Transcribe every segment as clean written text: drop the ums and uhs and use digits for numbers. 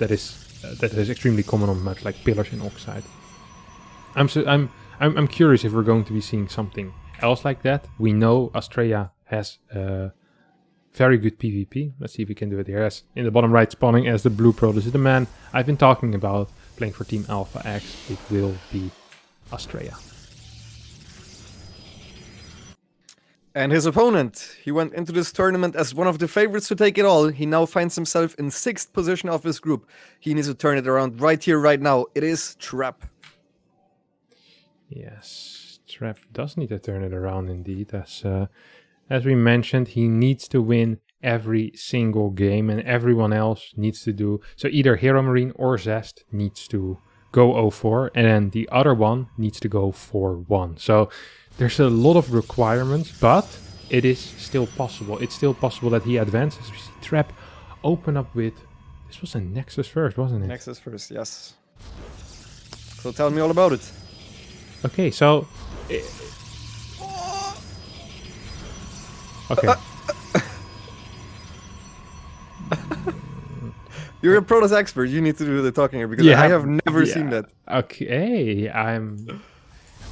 that is extremely common on maps like Pillars in Oxide. I'm curious if we're going to be seeing something else like that. We know Astrea has very good PvP. Let's see if we can do it here. As in the bottom right, spawning as the blue pro. This is the man I've been talking about playing for Team Alpha X. It will be Astrea. And his opponent, he went into this tournament as one of the favorites to take it all. He now finds himself in 6th position of his group. He needs to turn it around right here, right now. It is Trap. Yes, Trap does need to turn it around indeed. As we mentioned, he needs to win every single game, and everyone else needs to do... So either Hero Marine or Zest needs to go 0-4, and then the other one needs to go 4-1. So there's a lot of requirements, but it is still possible. It's still possible that he advances. We see Trap open up with... This was a Nexus first, wasn't it? Nexus first, yes. So tell me all about it. Okay, so... Okay. You're a Protoss expert. You need to do the talking here because I have never seen that. Okay,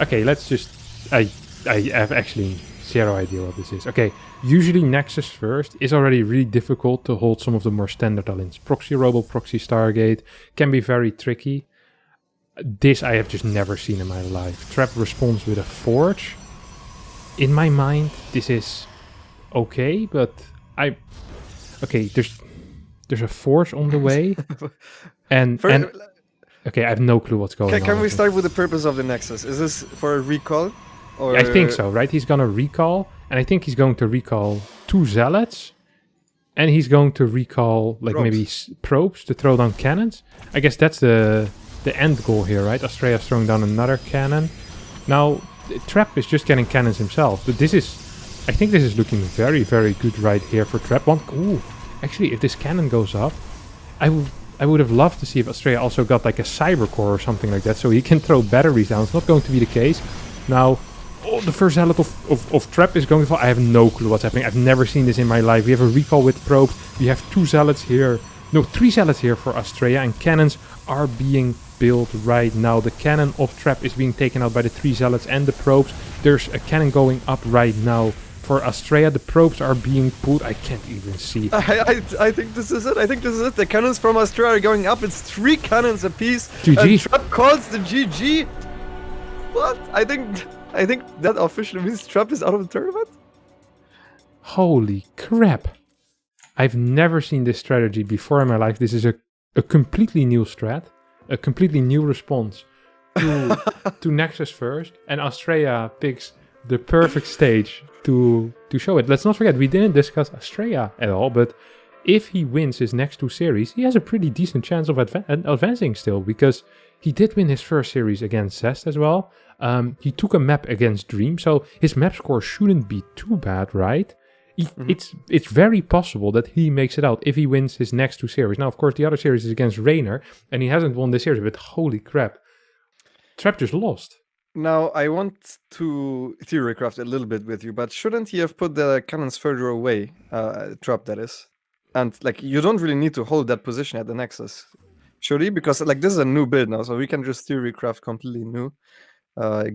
Okay, let's just... I have actually zero idea what this is. Okay, usually Nexus first is already really difficult to hold some of the more standard talents. Proxy Robo, Proxy Stargate can be very tricky. This I have just never seen in my life. Trap responds with a Forge. In my mind, this is okay, but okay, there's a Forge on the way, and okay, I have no clue what's going on. Can we start with the purpose of the Nexus? Is this for a recall? Or... I think so, right? He's gonna recall, and I think he's going to recall 2 Zealots, and he's going to recall like maybe probes to throw down cannons. I guess that's the end goal here, right? Astrea's throwing down another cannon. Now, Trap is just getting cannons himself, but I think this is looking very, very good right here for Trap. Ooh, actually, if this cannon goes up, I would have loved to see if Astrea also got like a Cyber Core or something like that, so he can throw batteries down. It's not going to be the case. Now, the first Zealot of Trap is going to fall. I have no clue what's happening. I've never seen this in my life. We have a recall with probes. We have 2 Zealots here. No, 3 Zealots here for Astrea, and cannons are being built right now. The cannon of Trap is being taken out by the 3 Zealots and the probes. There's a cannon going up right now for Astrea. The probes are being put. I can't even see. I think this is it. The cannons from Astrea are going up. It's 3 cannons apiece. GG. And Trap calls the GG. What? I think that officially means Trap is out of the tournament. Holy crap. I've never seen this strategy before in my life. This is a completely new strat. A completely new response to Nexus first. And Astrea picks the perfect stage to show it. Let's not forget, we didn't discuss Astrea at all, but if he wins his next 2 series, he has a pretty decent chance of advancing still, because he did win his first series against Zest as well. He took a map against Dream, so his map score shouldn't be too bad, right? It's very possible that he makes it out if he wins his next 2 series. Now, of course, the other series is against Raynor, and he hasn't won this series, but holy crap. Trap just lost. Now, I want to theorycraft a little bit with you, but shouldn't he have put the cannons further away? Trap, that is. And, like, you don't really need to hold that position at the Nexus. Should he? Because, like, this is a new build now, so we can just theorycraft completely new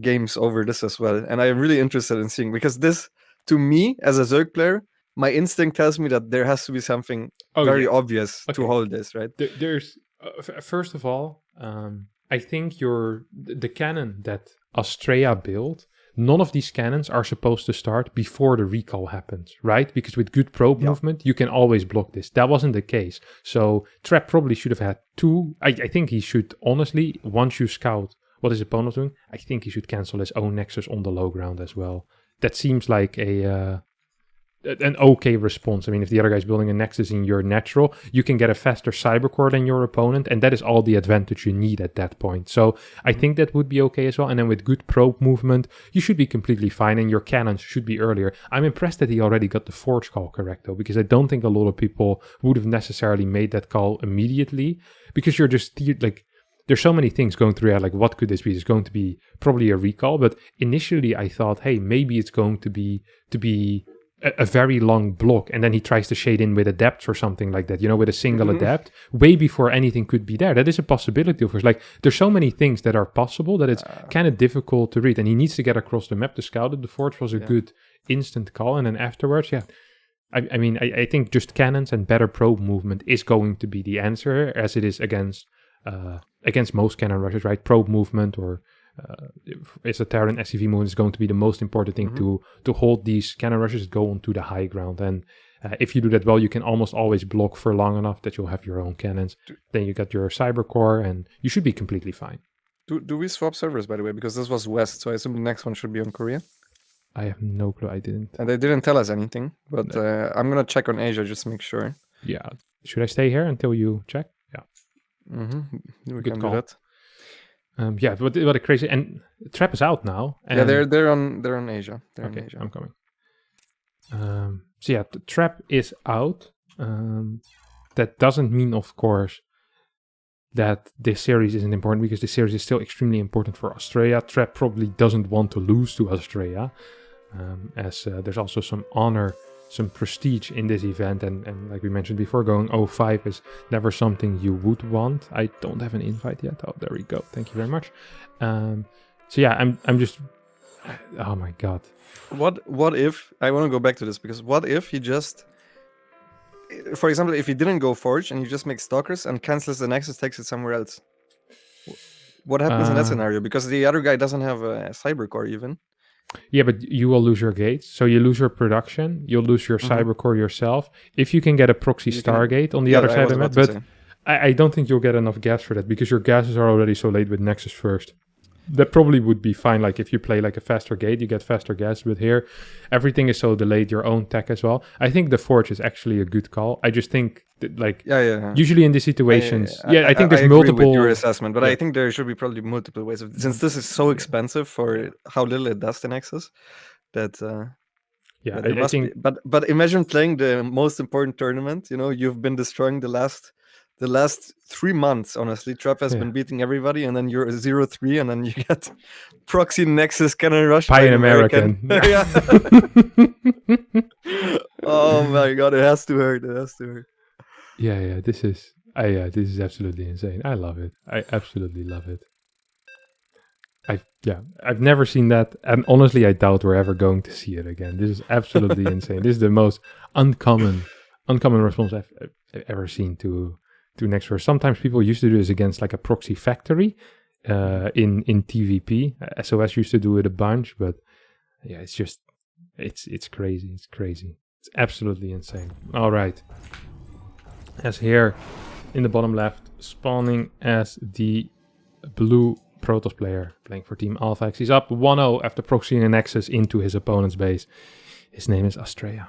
games over this as well. And I'm really interested in seeing, because this... To me, as a Zerg player, my instinct tells me that there has to be something very obvious to hold this, right? There's first of all, I think the cannon that Astrea built, none of these cannons are supposed to start before the recall happens, right? Because with good probe movement, you can always block this. That wasn't the case. So Trap probably should have had 2. I think he should, honestly, once you scout what his opponent doing, I think he should cancel his own Nexus on the low ground as well. That seems like an okay response. I mean, if the other guy's building a Nexus in your natural, you can get a faster Cybercore than your opponent, and that is all the advantage you need at that point. So I think that would be okay as well. And then with good probe movement, you should be completely fine, and your cannons should be earlier. I'm impressed that he already got the Forge call correct, though, because I don't think a lot of people would have necessarily made that call immediately, because you're just like... There's so many things going through your head, like what could this be? It's going to be probably a recall, but initially I thought, hey, maybe it's going to be a very long block, and then he tries to shade in with a depth or something like that, with a single adept, way before anything could be there. That is a possibility, of course. Like, there's so many things that are possible that it's kind of difficult to read, and he needs to get across the map to scout it. The forge was a good instant call, and then afterwards, I mean, I think just cannons and better probe movement is going to be the answer, as it is against most cannon rushes, right? Probe movement or Terran SCV movement is going to be the most important thing to hold these cannon rushes that go onto the high ground. And if you do that well, you can almost always block for long enough that you'll have your own cannons. Then you got your cyber core, and you should be completely fine. Do we swap servers, by the way? Because this was West, so I assume the next one should be on Korea. I have no clue. I didn't. And they didn't tell us anything, but I'm gonna check on Asia just to make sure. Yeah. Should I stay here until you check? Yeah. We Good can call. do that. What a crazy, and Trap is out now. And they're on Asia. They're okay, in Asia. I'm coming. The Trap is out. That doesn't mean, of course, that this series isn't important, because this series is still extremely important for Astrea. Trap probably doesn't want to lose to Astrea, as there's also some honor, some prestige in this event, and like we mentioned before, going 0-5 is never something you would want. I don't have an invite yet. Oh, there we go. Thank you very much. I'm just, oh my god. What if, I want to go back to this, because what if he just, for example, if he didn't go Forge and he just makes Stalkers and cancels the Nexus, takes it somewhere else? What happens in that scenario? Because the other guy doesn't have a cyber core even. Yeah, but you will lose your gates. So you lose your production. You'll lose your cyber core yourself. If you can get a proxy Stargate on the other side of the map. But I don't think you'll get enough gas for that, because your gases are already so late with Nexus first. That probably would be fine. Like, if you play like a faster gate, you get faster gas. But here, everything is so delayed, your own tech as well. I think the Forge is actually a good call. I just think that, like, usually in these situations, I think there's multiple. Agree with your assessment, but I think there should be probably multiple ways of, since this is so expensive for how little it does to Nexus, that I think. But imagine playing the most important tournament. You've been destroying the last 3 months, honestly. Trap has been beating everybody, and then you're 0-3, and then you get proxy Nexus cannon rush by an American. Oh my god, it has to hurt. Yeah, this is absolutely insane. I love it. I absolutely love it. I've never seen that, and honestly, I doubt we're ever going to see it again. This is absolutely insane. This is the most uncommon response I've ever seen to Nexus. Sometimes people used to do this against like a proxy factory in TVP. SOS used to do it a bunch, but yeah, it's just it's crazy. It's crazy. It's absolutely insane. All right, as here in the bottom left, spawning as the blue Protoss player playing for Team Alpha X. He's up 1-0 after proxying a Nexus into his opponent's base. His name is Astrea.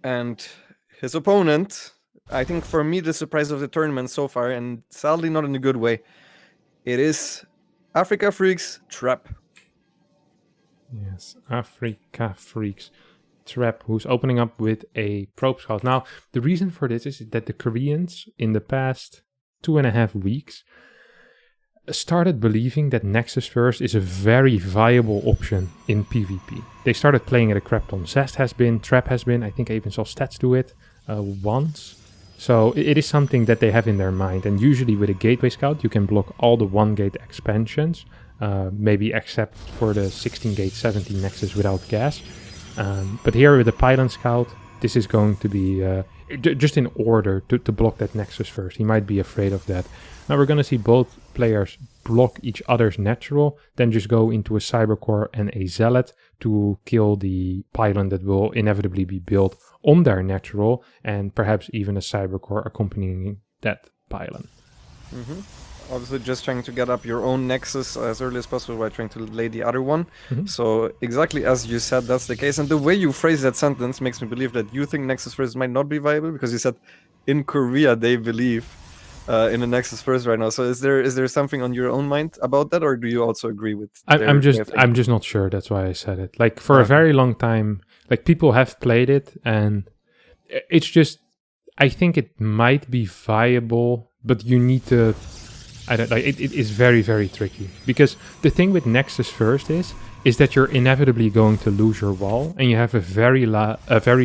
And his opponent, I think for me, the surprise of the tournament so far, and sadly not in a good way, it is Africa Freaks Trap. Yes, Africa Freaks Trap, who's opening up with a probe scout. Now, the reason for this is that the Koreans, in the past 2.5 weeks, started believing that Nexus First is a very viable option in PvP. They started playing it a crap ton. Zest has been, Trap has been, I think I even saw Stats do it once. So it is something that they have in their mind. And usually with a Gateway Scout, you can block all the 1-gate expansions, maybe except for the 16-gate 17 Nexus without gas. But here with the Pylon Scout, this is going to be just in order to block that Nexus first. He might be afraid of that. Now we're going to see both players block each other's natural, then just go into a Cybercore and a Zealot to kill the Pylon that will inevitably be built on their natural, and perhaps even a Cybercore accompanying that Pylon. Obviously just trying to get up your own Nexus as early as possible by trying to lay the other one. So exactly as you said, that's the case. And the way you phrase that sentence makes me believe that you think Nexus First might not be viable, because you said in Korea they believe in the Nexus First right now. So is there something on your own mind about that, or do you also agree with I'm just not sure. That's why I said it. Like, for a very long time, like, people have played it, and it's just, I think it might be viable, but you need to I don't like it is very, very tricky. Because the thing with Nexus first is that you're inevitably going to lose your wall, and you have a very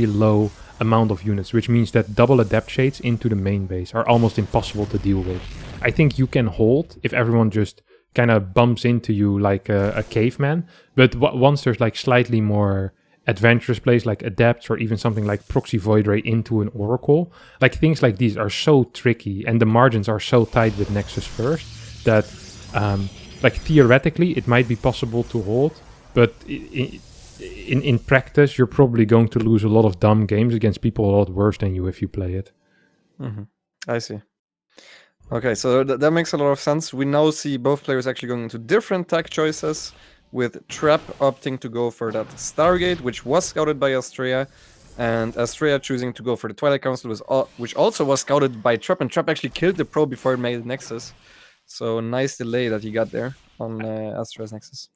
low amount of units, which means that double adept shades into the main base are almost impossible to deal with. I think you can hold if everyone just kind of bumps into you like a caveman, but once there's like slightly more adventurous plays like adepts or even something like proxy void ray into an oracle, like things like these are so tricky, and the margins are so tight with Nexus first that like theoretically it might be possible to hold, but in practice you're probably going to lose a lot of dumb games against people a lot worse than you if you play it. I see. Okay, so that makes a lot of sense. We now see both players actually going into different tech choices, with Trap opting to go for that Stargate, which was scouted by Astrea, and Astrea choosing to go for the Twilight Council, which also was scouted by Trap, and Trap actually killed the probe before it made Nexus. So nice delay that he got there on Astrea's Nexus.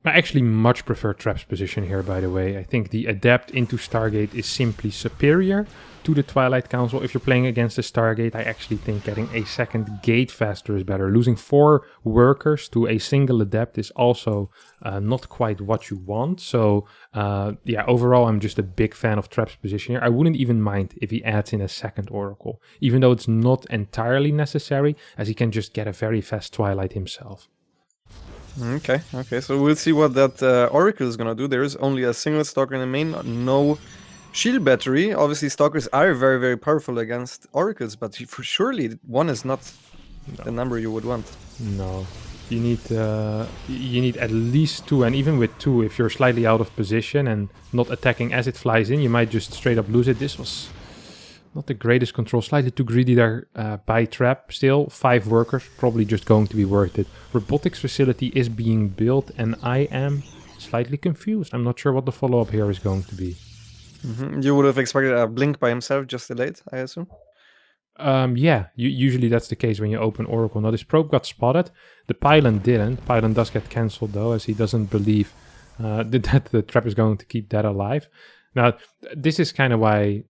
I actually much prefer Trap's position here, by the way. I think the Adept into Stargate is simply superior to the Twilight Council. If you're playing against the Stargate, I actually think getting a second gate faster is better. Losing 4 workers to a single Adept is also not quite what you want. So yeah, overall, I'm just a big fan of Trap's position here. I wouldn't even mind if he adds in a second Oracle, even though it's not entirely necessary, as he can just get a very fast Twilight himself. Okay, so we'll see what that Oracle is gonna do. There is only a single Stalker in the main, no shield battery. Obviously, Stalkers are very, very powerful against Oracles, but for surely 1 is not the number you would want. No, you need at least 2, and even with 2, if you're slightly out of position and not attacking as it flies in, you might just straight up lose it. This was not the greatest control, slightly too greedy there by Trap. Still, 5 workers, probably just going to be worth it. Robotics facility is being built, and I am slightly confused. I'm not sure what the follow-up here is going to be. You would have expected a Blink by himself, just delayed, I assume? Yeah, usually that's the case when you open Oracle. Now, this probe got spotted. The Pylon didn't. Pylon does get cancelled, though, as he doesn't believe that the Trap is going to keep that alive. Now, this is kind of why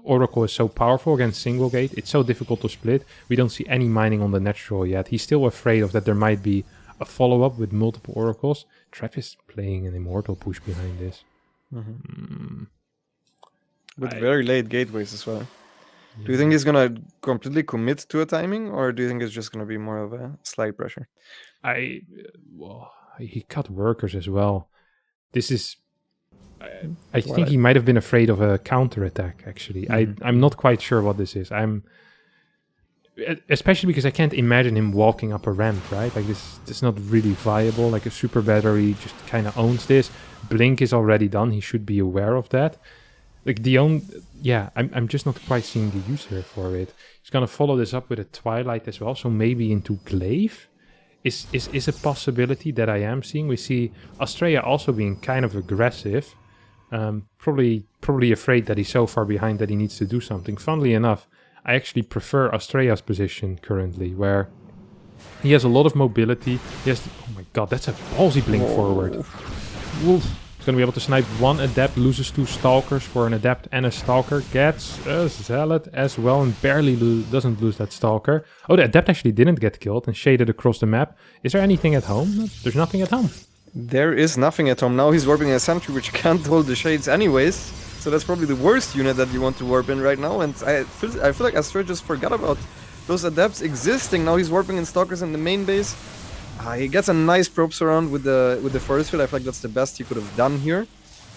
Oracle is so powerful against single gate. It's so difficult to split. We don't see any mining on the natural yet. He's still afraid of that there might be a follow-up with multiple Oracles. Trap is playing an Immortal push behind this. With very late gateways as well. Do you think he's gonna completely commit to a timing, or do you think it's just gonna be more of a slight pressure? Well, he cut workers as well. This is... I think he might have been afraid of a counterattack, actually. I'm not quite sure what this is. Especially because I can't imagine him walking up a ramp, right? Like, this is not really viable. Like, a super battery just kind of owns this. Blink is already done. He should be aware of that. Like, I'm just not quite seeing the use here for it. He's gonna follow this up with a Twilight as well, so maybe into Glaive is a possibility that I am seeing. We see Astrea also being kind of aggressive. Probably afraid that he's so far behind that he needs to do something. Funnily enough, I actually prefer Astrea's position currently, where he has a lot of mobility. He has... oh my god, that's a ballsy Blink forward. Woof. He's going to be able to snipe 1 Adept, loses 2 Stalkers for an Adept and a Stalker, gets a Zealot as well, and barely doesn't lose that Stalker. Oh, the Adept actually didn't get killed and shaded across the map. Is there anything at home? No, there's nothing at home. There is nothing at home. Now he's warping a Sentry, which can't hold the shades anyways. So that's probably the worst unit that you want to warp in right now. And I feel like Astrea just forgot about those Adepts existing. Now he's warping in Stalkers in the main base. He gets a nice probe surround with the force field. I feel like that's the best he could have done here.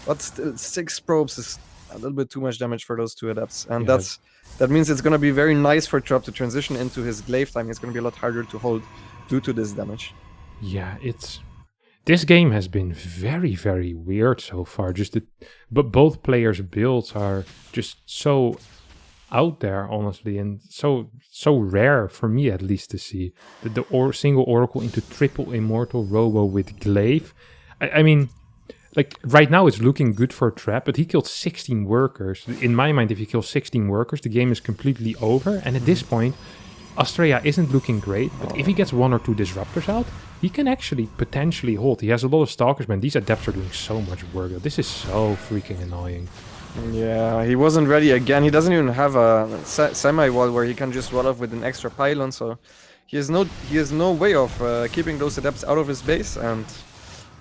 But still, 6 probes is a little bit too much damage for those 2 Adepts. And that means it's going to be very nice for Trap to transition into his Glaive time. It's going to be a lot harder to hold due to this damage. Yeah, this game has been very, very weird so far. But both players' builds are just so out there, honestly, and so rare for me at least to see the single Oracle into triple Immortal Robo with Glaive. I mean, like, right now it's looking good for Trap, but he killed 16 workers. In my mind, if he kills 16 workers, the game is completely over. And at this point, Astrea isn't looking great, but if he gets 1 or 2 Disruptors out, he can actually potentially hold. He has a lot of Stalkers, man. These Adepts are doing so much work. This is so freaking annoying. Yeah, he wasn't ready again. He doesn't even have a semi-wall where he can just wall off with an extra Pylon, so He has no way of keeping those adepts out of his base, and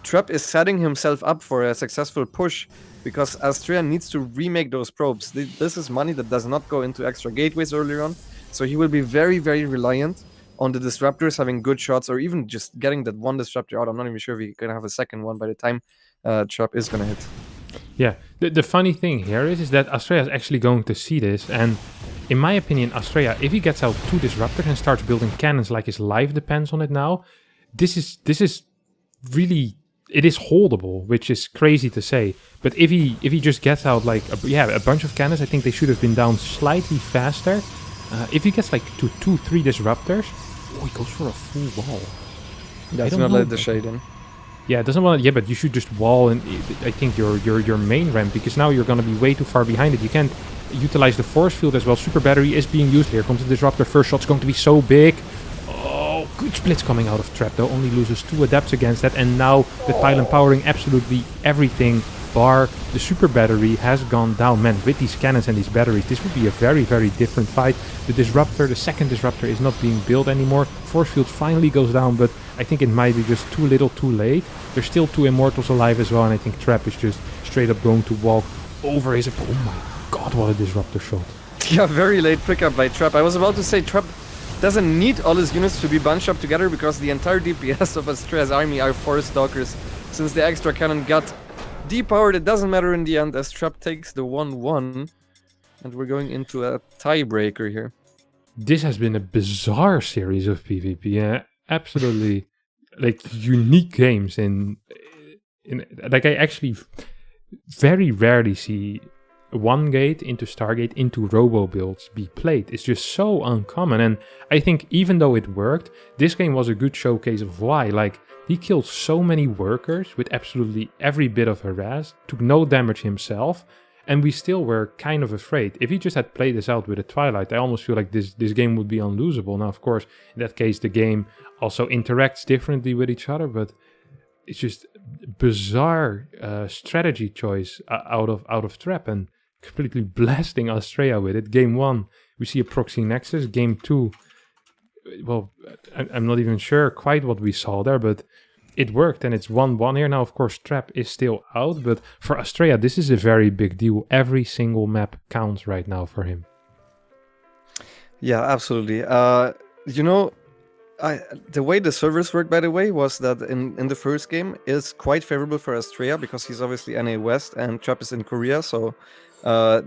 Trap is setting himself up for a successful push because Astrea needs to remake those probes. This is money that does not go into extra gateways earlier on, so he will be very, very reliant on the disruptors having good shots, or even just getting that one disruptor out. I'm not even sure if he can have a second one by the time Trap is gonna hit. Yeah, the funny thing here is that Astrea is actually going to see this, and in my opinion, Astrea, if he gets out 2 disruptors and starts building cannons like his life depends on it now, this is really, it is holdable, which is crazy to say. But if he just gets out like a bunch of cannons, I think they should have been down slightly faster. If he gets like to 2-3 disruptors, he goes for a full wall. That's not let the shade in. Yeah, it doesn't want to. Yeah, but you should just wall and I think your main ramp, because now you're gonna be way too far behind it. You can't utilize the force field as well. Super battery is being used. Here comes the disruptor. First shot's going to be so big. Oh, good splits coming out of Trap though. Only loses 2 adepts against that, and now the pylon powering absolutely everything. Bar the super battery has gone down. Man, with these cannons and these batteries, this would be a very, very different fight. The disruptor, the second disruptor, is not being built anymore. Force field finally goes down, but I think it might be just too little, too late. There's still 2 immortals alive as well, and I think Trap is just straight up going to walk over his opponent. Oh my god, what a disruptor shot. Yeah, very late pickup by Trap. I was about to say Trap doesn't need all his units to be bunched up together because the entire DPS of Astrea's army are Force Stalkers. Since the extra cannon got depowered, it doesn't matter in the end as Trap takes the 1-1. And we're going into a tiebreaker here. This has been a bizarre series of PvP. Absolutely like unique games in like I actually very rarely see one gate into Stargate into robo builds be played. It's just so uncommon, and I think even though it worked, this game was a good showcase of why. Like, he killed so many workers with absolutely every bit of harass, took no damage himself, and we still were kind of afraid. If he just had played this out with a Twilight, I almost feel like this game would be unlosable. Now, of course, in that case, the game also interacts differently with each other, but it's just bizarre strategy choice out of Trap, and completely blasting Astrea with it. Game 1, we see a proxy nexus. Game 2, well, I'm not even sure quite what we saw there, but it worked, and it's 1-1 here. Now, of course, Trap is still out, but for Astrea, this is a very big deal. Every single map counts right now for him. Yeah, absolutely. You know, the way the servers work, by the way, was that in the first game is quite favorable for Astrea because he's obviously NA West and Trap is in Korea. So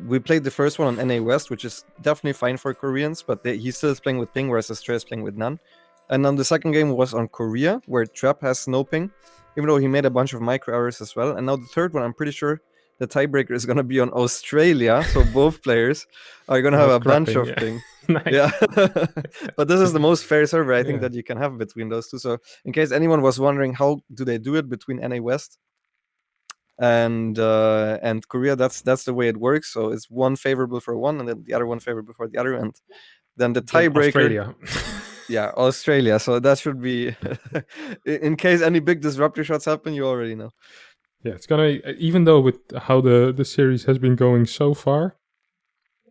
we played the first one on NA West, which is definitely fine for Koreans, but he still is playing with ping, whereas Astrea is playing with none. And then the second game was on Korea, where Trap has no ping, even though he made a bunch of micro errors as well. And now the third one, I'm pretty sure the tiebreaker is going to be on Australia. So both players are going to have a bunch of ping. Nice. Yeah, but this is the most fair server I think that you can have between those two. So in case anyone was wondering how do they do it between NA West and Korea, that's the way it works. So it's one favorable for one and then the other one favorable for the other, and then the tiebreaker. Australia. Yeah, Australia. So that should be in case any big disruptor shots happen, you already know. Yeah, it's gonna, even though with how the series has been going so far,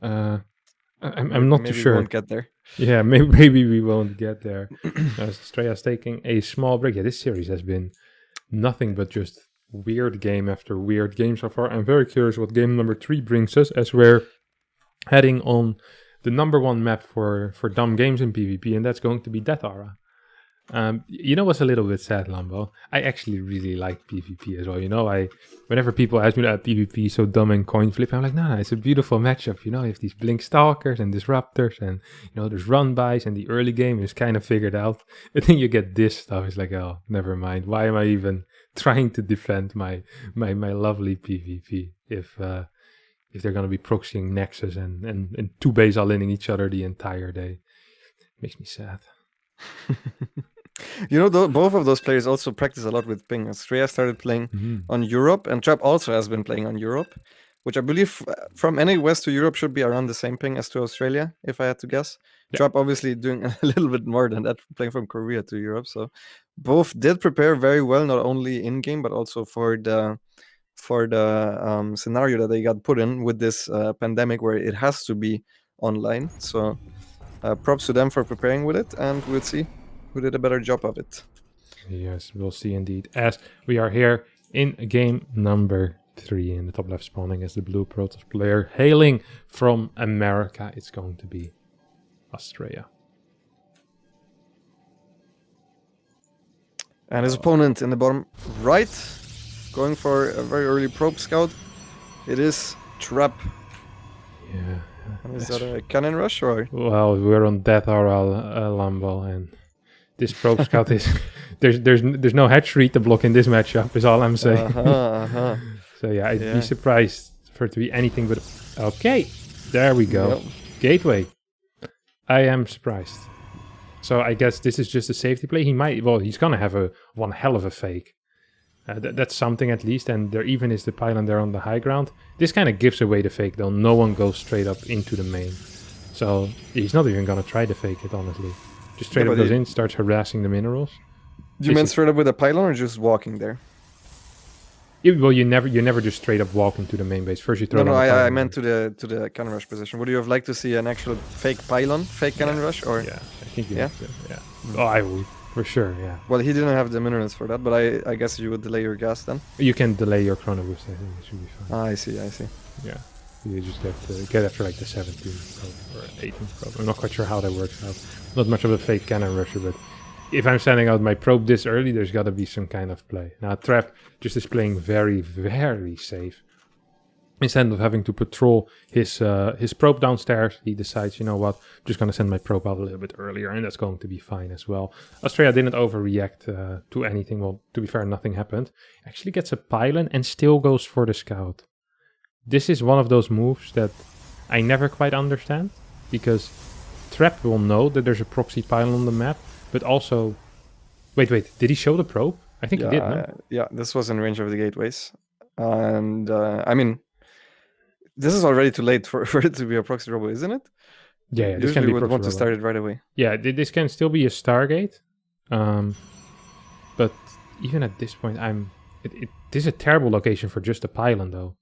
I'm not too sure. We won't get there. Yeah, maybe we won't get there. Astrea's taking a small break. Yeah, this series has been nothing but just weird game after weird game so far. I'm very curious what game number 3 brings us, as we're heading on the number 1 map for dumb games in PvP, and that's going to be Death Aura. You know what's a little bit sad, Lambo? I actually really like PvP as well. You know, whenever people ask me that PvP is so dumb and coin flip, I'm like, no, it's a beautiful matchup. You know, you have these blink stalkers and disruptors, and you know, there's run bys, and the early game is kind of figured out. And then you get this stuff. It's like, oh, never mind. Why am I even trying to defend my lovely PvP if they're gonna be proxying Nexus and 2 bays all inning each other the entire day? Makes me sad. You know, both of those players also practice a lot with ping. Astrea started playing on Europe, and Trap also has been playing on Europe, which I believe from NA West to Europe should be around the same ping as to Australia, if I had to guess. Yeah. Trap obviously doing a little bit more than that, playing from Korea to Europe. So both did prepare very well, not only in game but also for the scenario that they got put in with this pandemic, where it has to be online. So Props to them for preparing with it, and we'll see who did a better job of it. Yes, we'll see indeed. As we are here in game number 3 in the top left spawning as the blue Protoss player hailing from America. It's going to be Astrea. And his opponent in the bottom right, going for a very early probe scout. It is Trap. Yeah. And is that a cannon rush or? Well, we're on Death RL Lambo, and this probe scout is there's no hatchery to block in this matchup. Is all I'm saying. So yeah, I'd be surprised for it to be anything but. Okay, there we go. Yep. Gateway. I am surprised. So I guess this is just a safety play. He might, well, he's gonna have one hell of a fake. That's something at least, and there even is the pylon there on the high ground. This kind of gives away the fake though. No one goes straight up into the main. So he's not even gonna try to fake it, honestly. Just straight up goes in, starts harassing the minerals. You meant straight up with a pylon or just walking there? Well, you never just straight up walk into the main base. First you throw. No, I meant to the cannon rush position. Would you have liked to see an actual fake pylon, fake cannon rush, or? Yeah, I think you need to. Yeah. Oh, I would. For sure, yeah. Well, he didn't have the minerals for that, but I guess you would delay your gas then. You can delay your chrono boost. I think it should be fine. I see. Yeah, you just get after like the 17th probe or 18th probe. I'm not quite sure how that works out. Not much of a fake cannon rusher, but if I'm sending out my probe this early, there's got to be some kind of play. Now Trap just is playing very, very safe. Instead of having to patrol his probe downstairs, he decides, you know what, I'm just going to send my probe out a little bit earlier, and that's going to be fine as well. Astrea didn't overreact to anything. Well, to be fair, nothing happened. Actually gets a pylon and still goes for the scout. This is one of those moves that I never quite understand, because Trap will know that there's a proxy pylon on the map, but also... Wait, did he show the probe? I think he did, no? Yeah, this was in range of the gateways. And, I mean... This is already too late for it to be a proxy robot, isn't it? Yeah, this can be would want to start it right away. Yeah, this can still be a Stargate. But even at this point, this is a terrible location for just a pylon, though.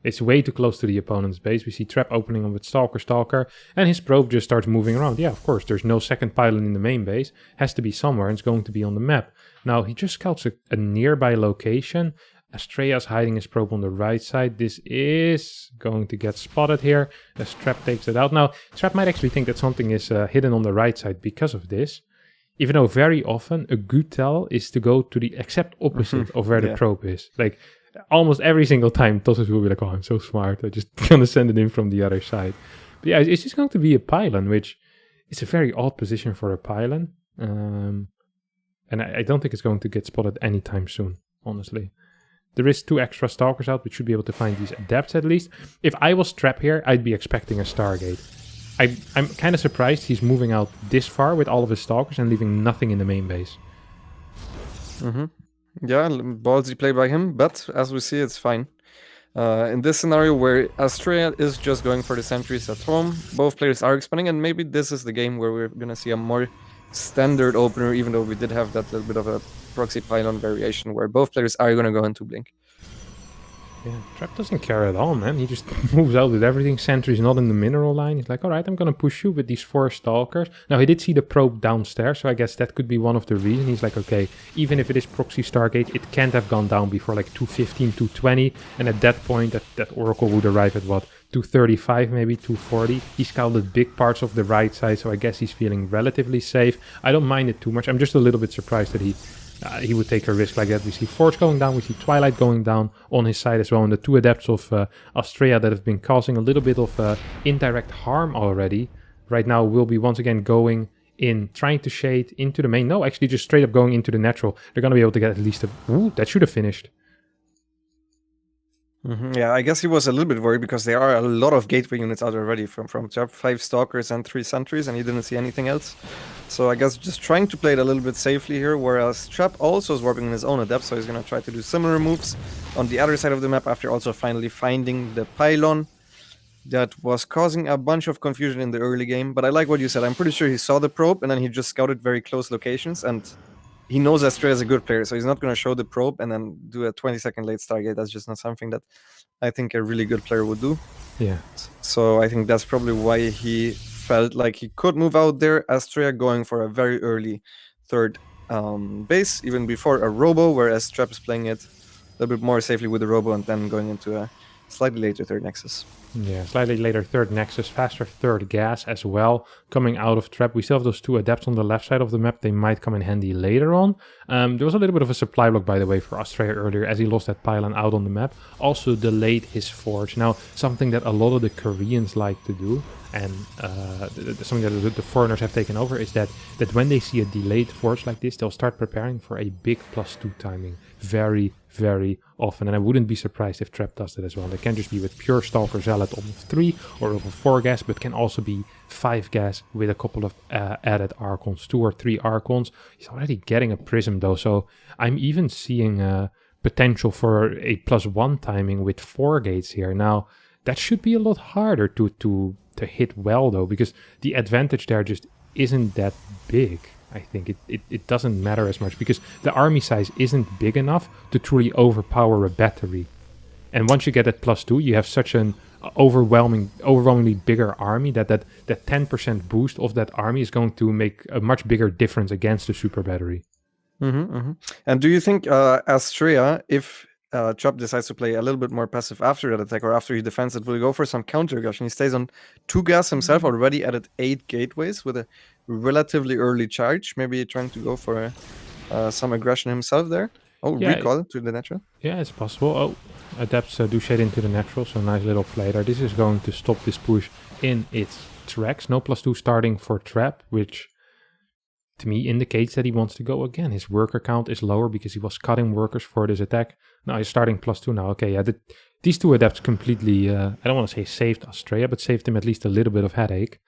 It's way too close to the opponent's base. We see Trap opening up with Stalker, and his probe just starts moving around. Yeah, of course, there's no second pylon in the main base. Has to be somewhere, and it's going to be on the map. Now, he just scouts a nearby location. Astrea's hiding his probe on the right side. This is going to get spotted here as Trap takes it out. Now, Trap might actually think that something is hidden on the right side because of this. Even though very often a good tell is to go to the exact opposite of where the probe is. Like, almost every single time, Tosses will be like, oh, I'm so smart. I'm just going to send it in from the other side. But yeah, it's just going to be a pylon, which is a very odd position for a pylon. And I don't think it's going to get spotted anytime soon, honestly. There is 2 extra Stalkers out, which should be able to find these adepts at least. If I was Trap here, I'd be expecting a Stargate. I'm kind of surprised he's moving out this far with all of his Stalkers and leaving nothing in the main base. Yeah, ballsy play by him, but as we see, it's fine. In this scenario where Astrea is just going for the sentries at home, both players are expanding, and maybe this is the game where we're going to see a more standard opener, even though we did have that little bit of a proxy pylon variation where both players are going to go into blink. Yeah, Trap doesn't care at all, man. He just moves out with everything. Sentry's not in the mineral line. He's like, all right, I'm going to push you with these 4 Stalkers. Now, he did see the probe downstairs, so I guess that could be one of the reasons. He's like, okay, even if it is proxy Stargate, it can't have gone down before like 215, 220. And at that point, that Oracle would arrive at what? 235, maybe 240. He scouted big parts of the right side, so I guess he's feeling relatively safe. I don't mind it too much. I'm just a little bit surprised that he would take a risk like that. We see Forge going down, we see Twilight going down on his side as well, and the 2 adepts of Astrea that have been causing a little bit of indirect harm already, right now will be once again going in, trying to shade into the main. No, actually just straight up going into the natural. They're going to be able to get at least a... Ooh, that should have finished. Yeah, I guess he was a little bit worried because there are a lot of gateway units out already from Trap, 5 Stalkers and 3 Sentries, and he didn't see anything else. So I guess just trying to play it a little bit safely here, whereas Trap also is warping in his own adept, so he's going to try to do similar moves on the other side of the map after also finally finding the pylon that was causing a bunch of confusion in the early game. But I like what you said. I'm pretty sure he saw the probe and then he just scouted very close locations, and he knows Astrea is a good player, so he's not going to show the probe and then do a 20-second late Stargate. That's just not something that I think a really good player would do. Yeah. So I think that's probably why he felt like he could move out there. Astrea going for a very early third base, even before a robo, whereas Trap is playing it a little bit more safely with the robo and then going into a slightly later third nexus. Yeah, slightly later third nexus, faster third gas as well, coming out of Trap. We still have those two adepts on the left side of the map. They might come in handy later on. There was a little bit of a supply block, by the way, for Astrea earlier, as he lost that pylon out on the map. Also delayed his forge. Now, something that a lot of the Koreans like to do, and something that the foreigners have taken over, is that when they see a delayed forge like this, they'll start preparing for a big +2 timing very, very often. And I wouldn't be surprised if Trap does that as well. They can just be with pure Stalker Zealot on 3 or over 4 gas, but can also be 5 gas with a couple of added Archons, 2 or 3 Archons. He's already getting a Prism though, so I'm even seeing potential for a +1 timing with 4 gates here. Now, that should be a lot harder to hit well though, because the advantage there just isn't that big. I think it doesn't matter as much because the army size isn't big enough to truly overpower a battery. And once you get that +2, you have such an overwhelmingly bigger army that 10% boost of that army is going to make a much bigger difference against the super battery. And do you think Astrea, if Trap decides to play a little bit more passive after that attack or after he defends it, will go for some counter aggression? He stays on 2 gas himself, already added 8 gateways with a relatively early charge, maybe trying to go for some aggression himself there. Oh, yeah, recall to the natural. Yeah, it's possible. Oh, adepts do shade into the natural, so nice little play there. This is going to stop this push in its tracks. No +2 starting for Trap, which to me indicates that he wants to go again. His worker count is lower because he was cutting workers for this attack. Now he's starting +2 now. Okay, yeah, these two adepts completely, I don't want to say saved Astrea, but saved him at least a little bit of headache.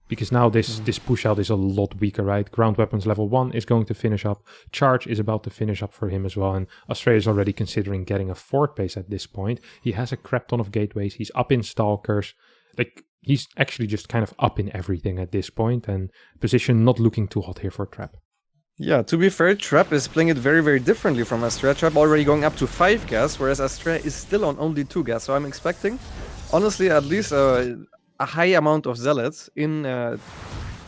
Because now this push out is a lot weaker, right? Ground weapons level 1 is going to finish up. Charge is about to finish up for him as well. And Astrea is already considering getting a 4th base at this point. He has a crap ton of gateways. He's up in stalkers. Like, he's actually just kind of up in everything at this point. And position not looking too hot here for Trap. Yeah, to be fair, Trap is playing it very, very differently from Astrea. Trap already going up to 5 gas, whereas Astrea is still on only 2 gas. So I'm expecting, honestly, at least a high amount of zealots in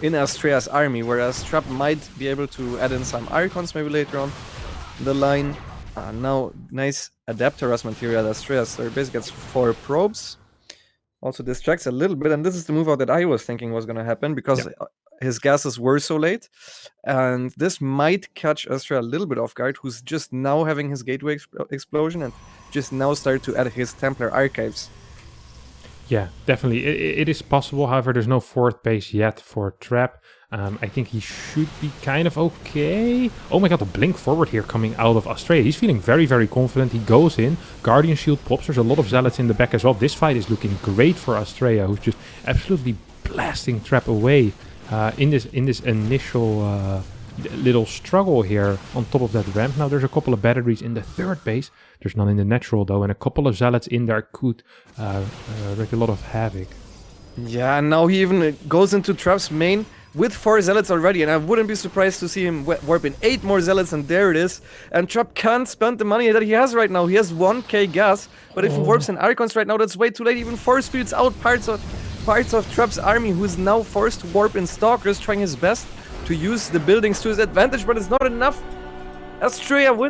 Astrea's army, whereas Trap might be able to add in some Archons maybe later on the line. Now, nice adept harassment here at Astrea's third base, gets 4 probes. Also distracts a little bit, and this is the move out that I was thinking was going to happen because his gases were so late. And this might catch Astrea a little bit off guard, who's just now having his gateway explosion and just now started to add his Templar archives. Yeah, definitely. It is possible. However, there's no 4th base yet for Trap. I think he should be kind of okay. Oh my god, the blink forward here coming out of Astrea. He's feeling very, very confident. He goes in. Guardian Shield pops. There's a lot of zealots in the back as well. This fight is looking great for Astrea, who's just absolutely blasting Trap away in this initial little struggle here on top of that ramp. Now there's a couple of batteries in the 3rd base. There's none in the natural though, and a couple of zealots in there could wreak a lot of havoc. Yeah, and now he even goes into Trap's main with 4 zealots already, and I wouldn't be surprised to see him warp in 8 more zealots, and there it is. And Trap can't spend the money that he has right now. He has 1k gas, but if he warps in Archons right now, that's way too late. Even force speeds out parts of Trap's army, who is now forced to warp in Stalkers, trying his best to use the buildings to his advantage, but it's not enough. Astrea wins.